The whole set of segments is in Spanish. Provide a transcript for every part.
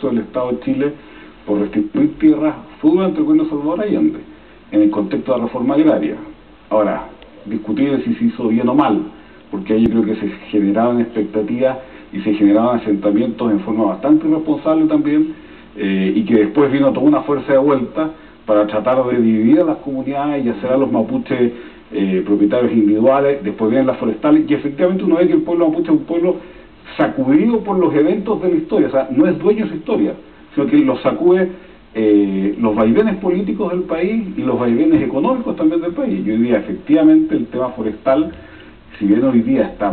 esfuerzo del Estado de Chile por restituir tierras fue durante el gobierno de Salvador Allende, en el contexto de la reforma agraria. Ahora, discutir si se hizo bien o mal, porque ahí yo creo que se generaban expectativas y se generaban asentamientos en forma bastante irresponsable también, y que después vino toda una fuerza de vuelta para tratar de dividir a las comunidades y hacer a los mapuches propietarios individuales. Después vienen las forestales, y efectivamente uno ve que el pueblo mapuche es un pueblo sacudido por los eventos de la historia, o sea, no es dueño de su historia, sino que lo sacude los vaivenes políticos del país y los vaivenes económicos también del país. Yo diría, efectivamente, el tema forestal, si bien hoy día está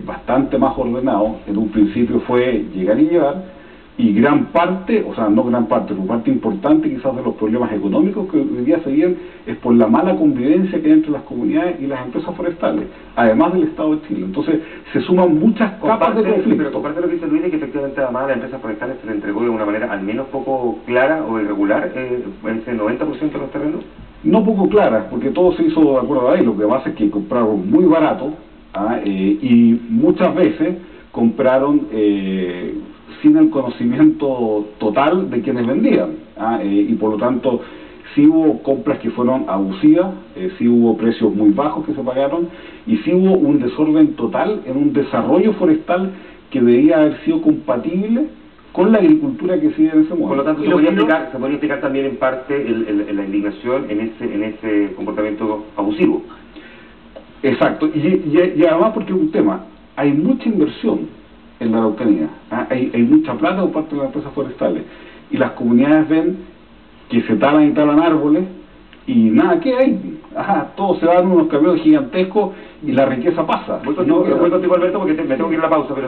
bastante más ordenado, en un principio fue llegar y llevar, y gran parte, o sea, no gran parte, pero parte importante quizás de los problemas económicos que hoy día se viven es por la mala convivencia que hay entre las comunidades y las empresas forestales, además del Estado de Chile. Entonces, se suman muchas capas de conflicto. Pero comparte lo que dice Luis, de que efectivamente además a las empresas forestales se le entregó de una manera al menos poco clara o irregular ese 90% de los terrenos. No poco clara, porque todo se hizo de acuerdo a ahí. Lo que pasa es que compraron muy barato, y muchas veces compraron sin el conocimiento total de quienes vendían, y por lo tanto sí hubo compras que fueron abusivas, sí hubo precios muy bajos que se pagaron, y sí hubo un desorden total en un desarrollo forestal que debía haber sido compatible con la agricultura que sigue en ese momento. Por lo tanto, se podría explicar también en parte la indignación en ese comportamiento abusivo. Exacto, y además porque es un tema, hay mucha inversión en la Araucanía, hay mucha plata por parte de las empresas forestales, y las comunidades ven que se talan y talan árboles, y nada, ¿qué hay? Todo se va en unos camiones gigantescos y la riqueza pasa. Voy contigo, Alberto, porque me tengo que ir a la pausa, pero